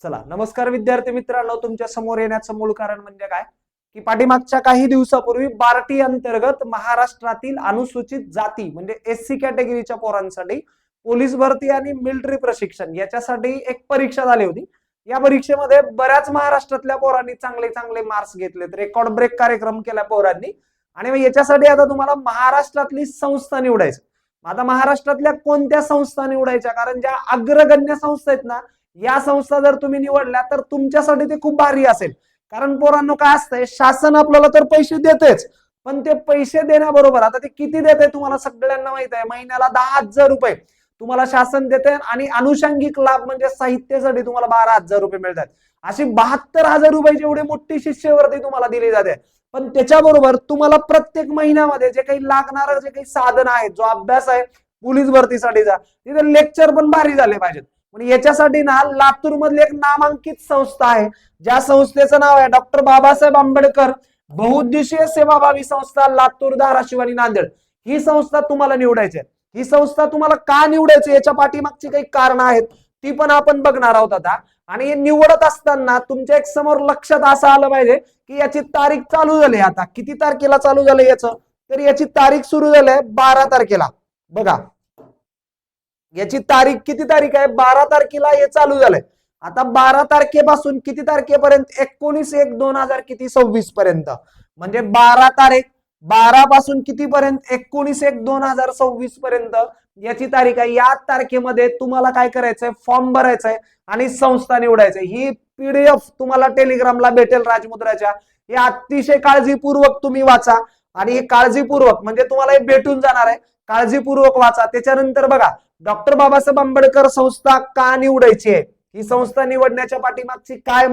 चला नमस्कार विद्यार्थी मित्रांनो, तुमच्या समोर येण्याचं मूळ कारण म्हणजे काय की पाठीमागच्या काही दिवसापूर्वी बार्टी अंतर्गत महाराष्ट्रातील अनुसूचित जाती म्हणजे एससी कॅटेगरीच्या पोरांसाठी पोलीस भरती आणि मिलिटरी प्रशिक्षण याच्यासाठी एक परीक्षा झाली होती। या परीक्षेमध्ये बऱ्याच महाराष्ट्रातल्या पोरांनी चांगले चांगले मार्क्स घेतलेत, रेकॉर्ड ब्रेक कार्यक्रम केला पोरांनी। आणि मग याच्यासाठी आता तुम्हाला महाराष्ट्रातली संस्था निवडायची। आता महाराष्ट्रातल्या कोणत्या संस्था निवडायच्या, कारण ज्या अग्रगण्य संस्था आहेत ना, या संस्था जर तुम्ही निवडल्या तर तुमच्यासाठी ते खूप भारी असेल। कारण पोरांनो काय असतंय, शासन आपल्याला तर पैसे देतेच, पण ते पैसे देण्याबरोबर आता ते किती देते तुम्हाला सगळ्यांना माहित आहे, महिन्याला 10,000 रुपये तुम्हाला शासन देते आणि अनुषंगिक लाभ म्हणजे साहित्यासाठी तुम्हाला 12,000 रुपये मिळतात। अशी 72,000 रुपयाची एवढी मोठी शिष्यवृत्ती तुम्हाला दिली जाते। पण त्याच्याबरोबर तुम्हाला प्रत्येक महिन्यामध्ये जे काही लागणारं जे काही साधन आहे, जो अभ्यास आहे पोलीस भरतीसाठीचा, तिथे लेक्चर पण भारी झाले पाहिजेत। पण याच्यासाठी ना लातूर मधली एक नामांकित संस्था आहे, ज्या संस्थेचं नाव आहे डॉक्टर बाबासाहेब आंबेडकर बहुउद्देशीय सेवाभावी संस्था, लातूर, धाराशिव आणि नांदेड। ही संस्था तुम्हाला निवडायची आहे। ही संस्था तुम्हाला का निवडायची याच्या पाठीमागची काही कारण आहेत, ती पण आपण बघणार आहोत आता। आणि हे निवडत असताना तुमच्या एक समोर लक्षात असं आलं पाहिजे की याची तारीख चालू झाली। आता किती तारखेला चालू झालं याचं, तर याची तारीख सुरू झाली 12 तारखेला। बघा याची तारीख किती तारीख आहे, 12 तारखेला हे चालू झालंय। आता 12 तारखेपासून किती तारखेपर्यंत, 19/1/2026 पर्यंत, म्हणजे 12 तारीख 12 पासून किती पर्यंत, 19/1/2026 पर्यंत याची तारीख आहे। या तारखेमध्ये तुम्हाला काय करायचंय, फॉर्म भरायचाय आणि संस्था निवडायचंय। ही पीडीएफ तुम्हाला टेलिग्रामला भेटेल राजमुद्राच्या। हे अतिशय काळजीपूर्वक तुम्ही वाचा आणि हे काळजीपूर्वक म्हणजे तुम्हाला हे भेटून जाणार आहे, काळजीपूर्वक वाचा। त्याच्यानंतर बघा डॉक्टर बाबासाहेब आंबेडकर संस्था का निवडायची आहे, ही संस्था निवडण्याच्या पाठीमागची काय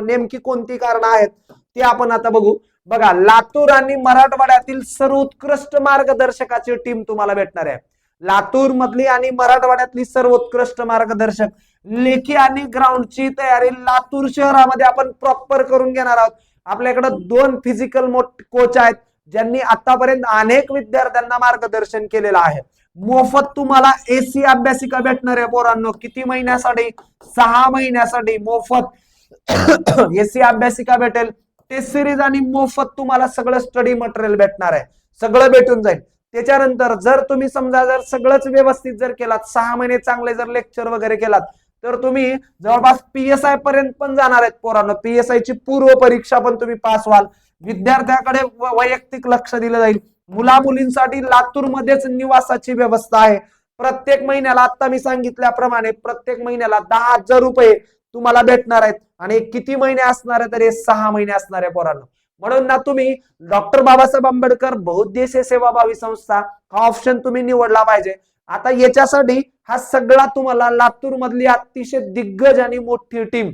नेमकी कोणती कारण आहेत ते आपण आता बघू। बघा लातूर आणि मराठवाड्यातील सर्वोत्कृष्ट मार्गदर्शकाची टीम तुम्हाला भेटणार आहे। लातूर मधली आणि मराठवाड्यातली सर्वोत्कृष्ट मार्गदर्शक, लेखी आणि ग्राउंडची तयारी लातूर शहरामध्ये आपण प्रॉपर करून घेणार आहोत। आपल्याकडे 2 फिजिकल कोच आहेत, ज्यांनी आतापर्यंत अनेक विद्यार्थ्यांना मार्गदर्शन केलेलं आहे। मोफत तुम्हाला एसी अभ्यासिका भेटणार आहे पोरांनो, किती महिन्यासाठी, 6 महिन्यासाठी मोफत एसी अभ्यासिका भेटेल। टेस्ट सिरीज आणि मोफत तुम्हाला सगळं स्टडी मटेरियल भेटणार आहे, सगळं भेटून जाईल। त्याच्यानंतर जर तुम्ही समजा जर सगळंच व्यवस्थित जर केलात, 6 महिने चांगले जर लेक्चर वगैरे केलात, तर तुम्ही जवळपास पीएसआय पर्यंत पण जाणार आहेत पोरांनो। पीएसआय ची पूर्व परीक्षा पण तुम्ही पास व्हाल। विद्यार्थ्याकडे वैयक्तिक लक्ष दिलं जाईल। मुला मुलींसाठी लातूर मध्येच निवासाची व्यवस्था आहे। प्रत्येक महिन्याला आता मी सांगितल्याप्रमाणे प्रत्येक महिन्याला 10,000 रुपये तुम्हाला भेटणार आहेत। आणि किती महिने असणार आहे, तर हे 6 महिने असणार आहे पोरांनो। म्हणून ना तुम्ही डॉक्टर बाबासाहेब आंबेडकर बहुउद्देशीय सेवाभावी संस्था हा ऑप्शन तुम्ही निवडला पाहिजे। आता याच्यासाठी हा सगळा तुम्हाला लातूर मधली अतिशय दिग्गज आणि मोठी टीम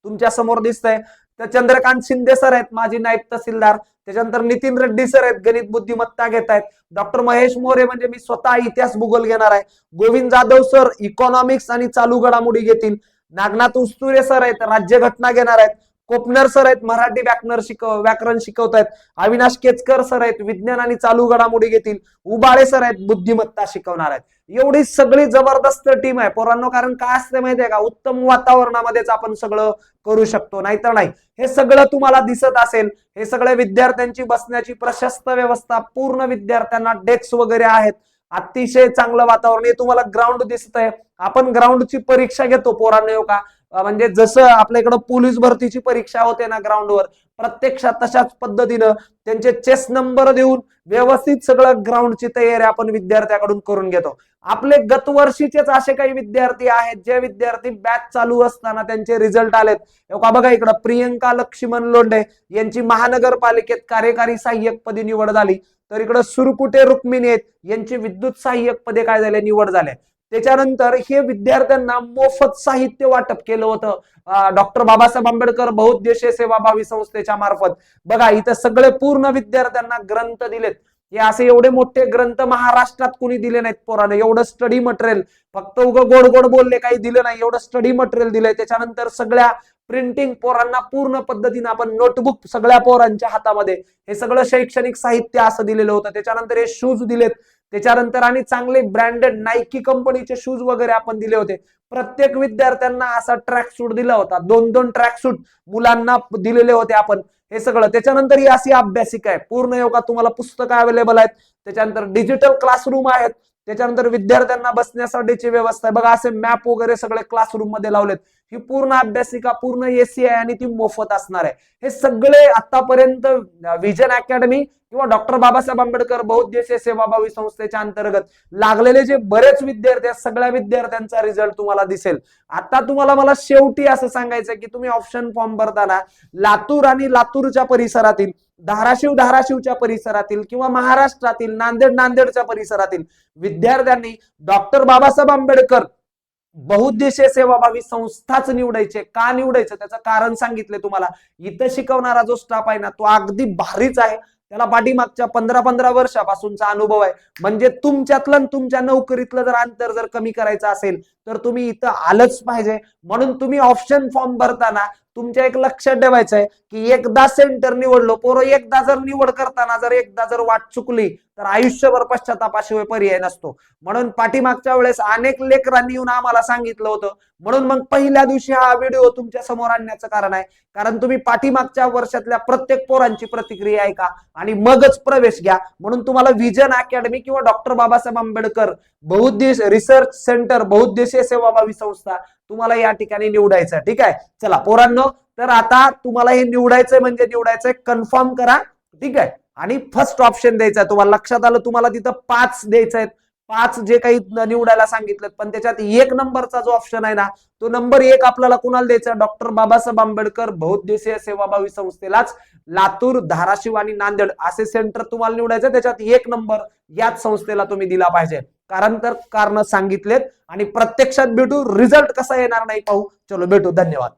तुमच्या समोर दिसतंय। तर चंद्रकांत शिंदे सर आहेत, माजी नायब तहसीलदार। त्याच्यानंतर नितीन रेड्डी सर आहेत, गणित बुद्धिमत्ता घेत आहेत। डॉक्टर महेश मोरे म्हणजे मी स्वतः इतिहास भूगोल घेणार आहे। गोविंद जाधव सर इकॉनॉमिक्स आणि चालू घडामोडी घेतील। नागनाथ उस्तुरे सर आहेत, राज्यघटना घेणार आहेत। कोपनर सर आहेत, मराठी व्याकरण शिकवतायत। अविनाश केचकर सर आहेत, विज्ञान आणि चालू घडामोडी घेतील। उबाळे सर आहेत, बुद्धिमत्ता शिकवणार आहेत। एवढी सगळी जबरदस्त टीम आहे पोरांनो। कारण काय असते माहितीये का, उत्तम वातावरणामध्येच आपण सगळं करू शकतो, नाहीतर नाही। हे सगळं तुम्हाला दिसत असेल, हे सगळे विद्यार्थ्यांची बसण्याची प्रशस्त व्यवस्था, पूर्ण विद्यार्थ्यांना डेस्क वगैरे आहेत, अतिशय चांगलं वातावरण। हे तुम्हाला ग्राउंड दिसत आहे, आपण ग्राउंडची परीक्षा घेतो पोरांनो का, म्हणजे जसं आपल्याकडे पोलीस भरतीची परीक्षा होते ना ग्राउंडवर, प्रत्यक्षात तशाच पद्धतीनं त्यांचे चेस नंबर देऊन व्यवस्थित सगळं ग्राउंडची तयारी आपण विद्यार्थ्याकडून करून घेतो। आपले गत वर्षीचेच असे काही विद्यार्थी आहेत, जे विद्यार्थी बॅच चालू असताना त्यांचे रिझल्ट आलेत। बघा इकडं प्रियंका लक्ष्मण लोंढे यांची महानगरपालिकेत कार्यकारी सहाय्यक पदी निवड झाली। तर इकडं सुरकुटे रुक्मिणी आहेत, यांची विद्युत सहाय्यक पदे काय झाले, निवड झाले। त्याच्यानंतर हे विद्यार्थ्यांना मोफत साहित्य वाटप केलं होतं डॉक्टर बाबासाहेब आंबेडकर बहुउद्देशीय सेवाभावी संस्थेच्या मार्फत। बघा इथं सगळे पूर्ण विद्यार्थ्यांना ग्रंथ दिलेत। हे असे एवढे मोठे ग्रंथ महाराष्ट्रात कोणी दिले नाहीत पोरांनो। एवढं स्टडी मटेरियल, फक्त उगं गोड गोड बोलले काही दिलं नाही, एवढं स्टडी मटेरियल दिलंय। त्याच्यानंतर सगळ्या प्रिंटिंग पोरांना पूर्ण पद्धतीने आपण नोटबुक सगळ्या पोरांच्या हातामध्ये, हे सगळं शैक्षणिक साहित्य असं दिलेलं होतं। त्याच्यानंतर हे शूज दिलेत, त्याच्यानंतर आणि चांगले ब्रँडेड नाईकी कंपनीचे शूज वगैरे आपण दिले होते. प्रत्येक विद्यार्थ्यांना असा ट्रॅक सूट दिला होता. 2-2 ट्रॅक सूट मुलांना दिलेले होते आपण. हे सगळं. त्याच्यानंतर ही अशी अभ्यासिका आहे पूर्ण योगा, तुम्हाला पुस्तकं अवेलेबल आहेत. त्याच्यानंतर डिजिटल क्लासरूम आहेत. त्याच्यानंतर विद्यार्थ्यांना बसण्यासाठीची व्यवस्था आहे बघा, असे मॅप वगैरे सगळे क्लासरूम मध्ये लावलेत. ही पूर्ण अभ्यासिका पूर्ण एसी आहे आणि ती मोफत असणार आहे. हे सगळे आतापर्यंत विजन अकॅडमी किंवा डॉक्टर बाबासाहेब आंबेडकर बहुउद्देशीय सेवाभावी संस्थेच्या अंतर्गत लागलेले जे बरेच विद्यार्थी आहेत, सगळ्या विद्यार्थ्यांचा रिझल्ट तुम्हाला दिसेल. आता तुम्हाला मला शेवटी असं सांगायचं की तुम्ही ऑप्शन फॉर्म भरताना लातूर आणि लातूरच्या परिसरातील, धाराशिवच्या परिसरातील किंवा महाराष्ट्रातील नांदेडच्या परिसरातील विद्यार्थ्यांनी डॉक्टर बाबासाहेब आंबेडकर बहुउद्देशीय सेवाभावी संस्थाच निवडायचे. का निवडायचं त्याचं कारण सांगितले तुम्हाला. इथं शिकवणारा जो स्टाफ आहे ना तो अगदी भारीच आहे. त्याला पाठीमागच्या 15 वर्षापासूनचा अनुभव आहे. म्हणजे तुमच्यातलं आणि तुमच्या नोकरीतलं जर अंतर जर कमी करायचं असेल तर तुम्ही इथं आलंच पाहिजे. म्हणून तुम्ही ऑप्शन फॉर्म भरताना तुमच्या एक लक्षात ठेवायचं आहे की एकदा सेंटर निवडलो, पोरं एकदा जर निवड करताना जर एकदा जर वाट चुकली तर आयुष्यभर पश्चातापाशिवाय पर्याय नसतो. म्हणून पाठीमागच्या वेळेस अनेक लेकरांनी येऊन आम्हाला सांगितलं होतं. म्हणून मग पहिल्या दिवशी हा व्हिडिओ तुमच्या समोर आणण्याचं कारण आहे. कारण तुम्ही पाठीमागच्या वर्षातल्या प्रत्येक पोरांची प्रतिक्रिया ऐका आणि मगच प्रवेश घ्या. म्हणून तुम्हाला विजन अकॅडमी किंवा डॉक्टर बाबासाहेब आंबेडकर बहुउद्देशीय रिसर्च सेंटर बहुउद्देशीय सेवाभावी संस्था तुम्हाला या ठिकाणी निवडायचं. ठीक आहे. चला पोरांनो, तर आता तुम्हाला हे निवडायचंय म्हणजे निवडायचंय, कन्फर्म करा. ठीक आहे. आणि फर्स्ट ऑप्शन द्यायचा आहे. तुम्हाला लक्षात आलं, तुम्हाला तिथं 5 द्यायचं आहेत. 5 जे काही निवडायला सांगितलं, पण त्याच्यात 1 नंबरचा जो ऑप्शन आहे ना तो नंबर 1 आपल्याला कुणाला द्यायचा, डॉक्टर बाबासाहेब आंबेडकर बहुउद्देशीय सेवाभावी संस्थेलाच. लातूर, धाराशिव आणि नांदेड असे सेंटर तुम्हाला निवडायचं. त्याच्यात 1 नंबर याच संस्थेला तुम्ही दिला पाहिजे. कारण सांगितलेत आणि प्रत्यक्षात भेटू, रिझल्ट कसा येणार नाही पाहू. चलो भेटू. धन्यवाद.